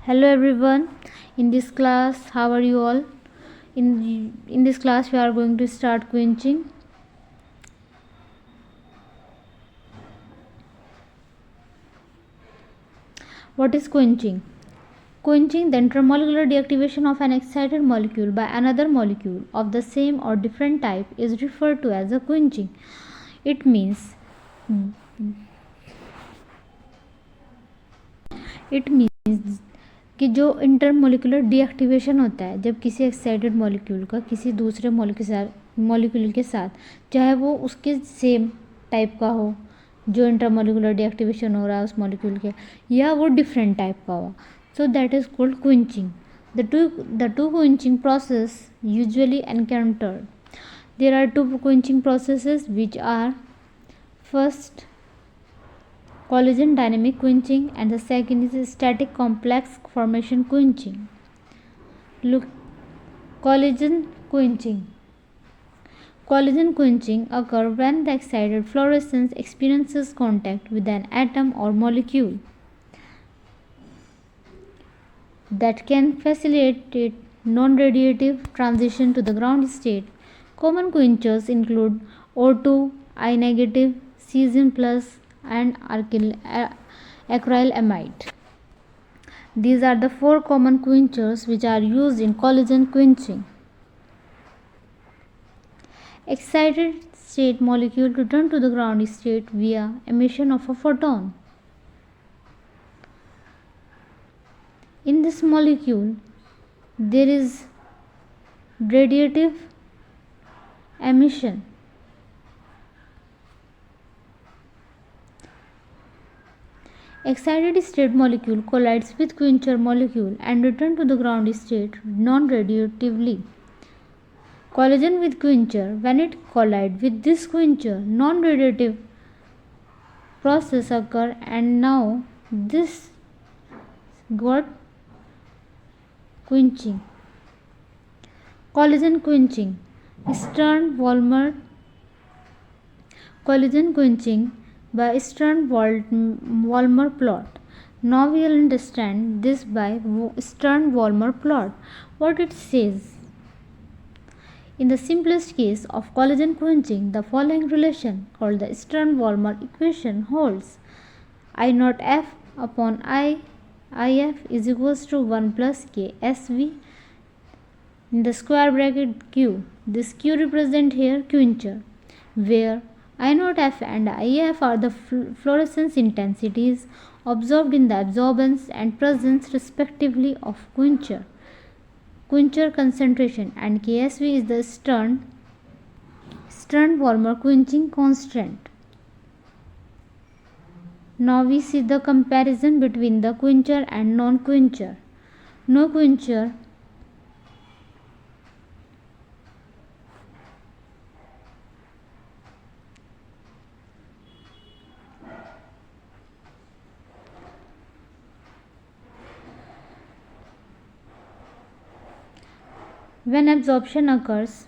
Hello everyone. In this class, how are you all? In this class, we are going to start quenching. What is quenching? Quenching, the intermolecular deactivation of an excited molecule by another molecule of the same or different type, is referred to as a quenching. It means कि जो intermolecular deactivation होता है जब किसी excited molecule का किसी दूसरे molecule के साथ, चाहे वो उसके सेम टाइप का हो जो इंटरमोलिकुलर डीएक्टिवेशन हो रहा है उस मॉलिक्यूल के, या वो डिफरेंट टाइप का हो, so that is called quenching. The two quenching process usually encountered. There are two quenching processes which are first collagen dynamic quenching and the second is static complex formation quenching. Look, collagen quenching. Collagen quenching occurs when the excited fluorescence experiences contact with an atom or molecule that can facilitate non-radiative transition to the ground state. Common quenchers include O2, I negative, cesium plus and acrylamide. These are the four common quenchers which are used in collagen quenching. Excited state molecule return to the ground state via emission of a photon. In this molecule there is radiative emission. Excited state molecule collides with quencher molecule and return to the ground state non-radiatively. Collagen with quencher, when it collides with this quencher, non-radiative process occur and now this got quenching. Collagen quenching. Stern-Volmer collagen quenching by Stern-Volmer plot. Now we will understand this by Stern-Volmer plot. What it says. In the simplest case of collagen quenching, the following relation called the Stern-Volmer equation holds. I naught F upon IF is equals to 1 plus K SV in the square bracket Q. This Q represent here quencher, where I naught F and IF are the fluorescence intensities observed in the absorbance and presence respectively of quencher concentration, and KSV is the Stern-Volmer quenching constant. Now we see the comparison between the quencher and non-quencher. No quencher when absorption occurs,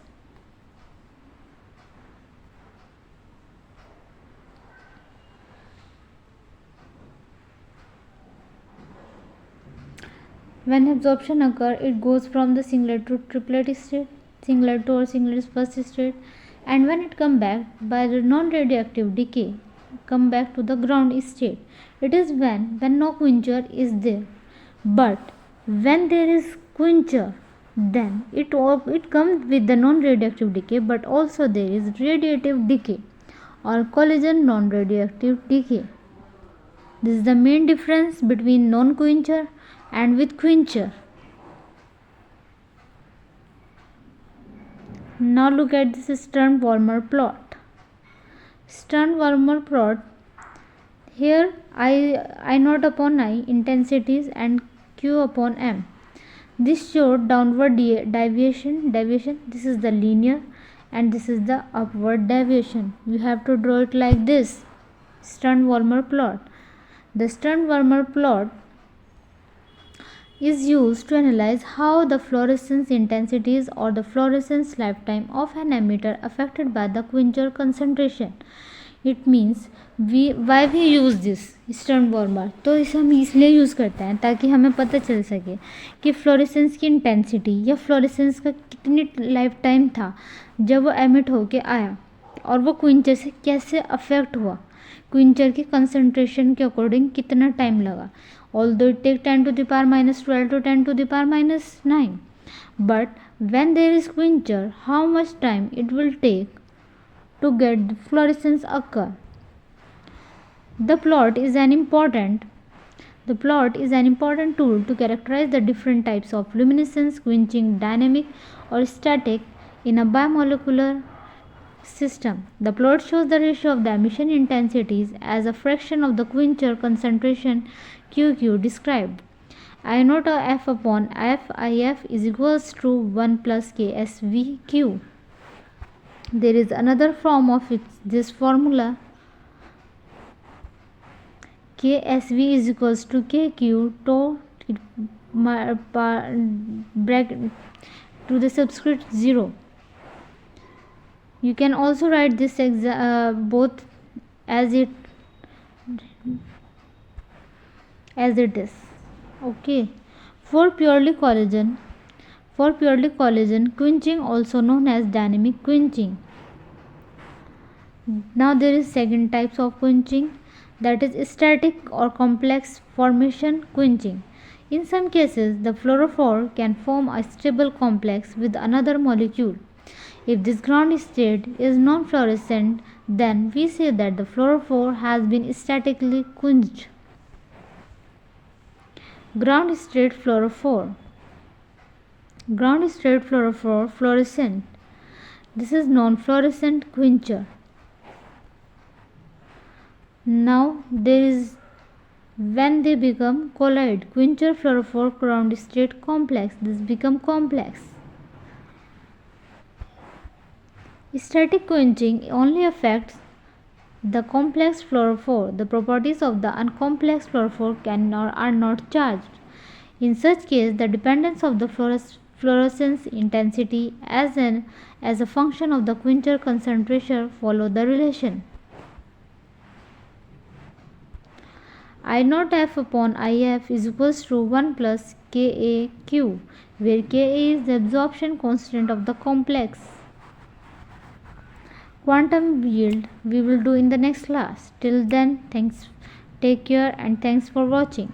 it goes from the singlet to triplet state, singlet to or singlet first state, and when it come back by the non-radioactive decay, come back to the ground state. It is when no quencher is there, but when there is quencher, then it comes with the non-radioactive decay, but also there is radiative decay or collagen non-radioactive decay. This is the main difference between non-quencher and with quencher. Now look at this Stern-Volmer plot. Stern-Volmer plot. Here I naught upon I intensities and Q upon M. This showed downward deviation. This is the linear and this is the upward deviation. You have to draw it like this. Stern-Volmer plot. The Stern-Volmer plot is used to analyze how the fluorescence intensities or the fluorescence lifetime of an emitter affected by the quencher concentration. It means why we use this Stern Volmer, तो इसे हम इसलिए use करते हैं ताकि हमें पता चल सके कि फ्लोरेसेंस की इंटेंसिटी या फ्लोरेसेंस का कितनी लाइफ टाइम था जब वो एमिट होके आया, और वो क्विंचर से कैसे अफेक्ट हुआ, क्विंचर की कंसंट्रेशन के अकॉर्डिंग कितना टाइम लगा. Although it take 10 to the power minus 12 to 10 to the power minus 9. But when there is quencher, how much time it will take to get the fluorescence occur? The plot is an important tool to characterize the different types of luminescence, quenching, dynamic or static in a bimolecular system. The plot shows the ratio of the emission intensities as a fraction of the quencher concentration QQ described. I naught F upon F IF is equals to 1 plus KSVQ. There is another form of this formula. KSV is equals to KQ to the subscript 0. You can also write this both as it is. Okay. For purely collagen, quenching, also known as dynamic quenching. Now there is second types of quenching, that is static or complex formation quenching. In some cases, the fluorophore can form a stable complex with another molecule. If this ground state is non-fluorescent, then we say that the fluorophore has been statically quenched. Ground state fluorophore fluorescent. This is non-fluorescent quencher. Now there is when they become colloid, quencher fluorophore ground state complex. This become complex. Static quenching only affects the complex fluorophore. The properties of the uncomplex fluorophore are not charged. In such case, the dependence of the fluorescence intensity as a function of the quencher concentration follow the relation. I naught F upon IF is equals to 1 plus KAQ, where Ka is the absorption constant of the complex. Quantum yield we will do in the next class. Till then, take care and thanks for watching.